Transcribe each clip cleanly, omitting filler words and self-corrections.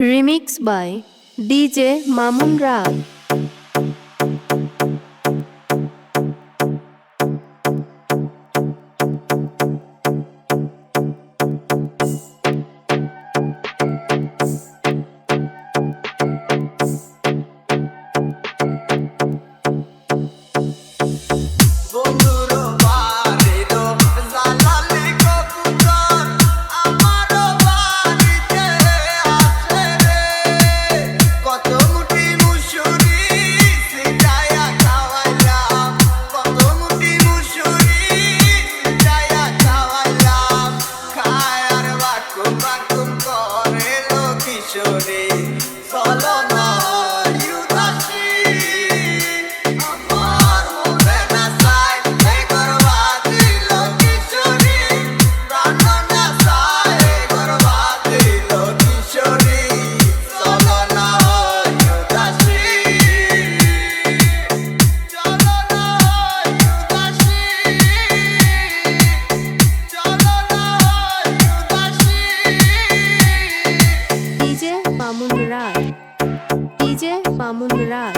Remix by DJ Mamun Rag. DJ Mamun Rag. DJ Mamun Rag.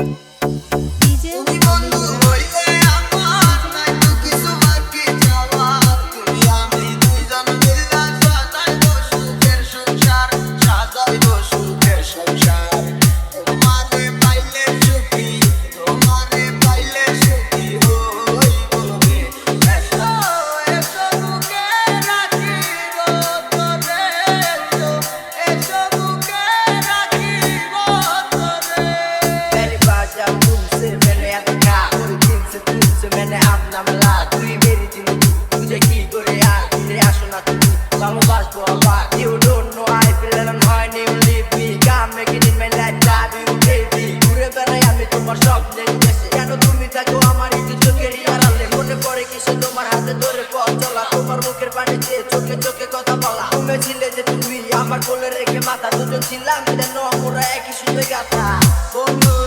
You don't know I feel and I'm high, you leave me. God make it in my life, love you baby. ঘুরে বেড়াই আমি তোমার স্বপ্নের দেশে, কেন তুমি থাকো আমার একটু চোখের আড়ালে। মনে পড়ে কিসে তোমার হাতে ধরে পথ চলা, তোমার মুখের পানি চেয়ে চোখে চোখে কথা বলা। তুমি ছিলে যে তুমি আমার কোলে রেখে মাথা, দুজন ছিলাম যেন আমরা একই সুযোগ গাথা। বন্ধু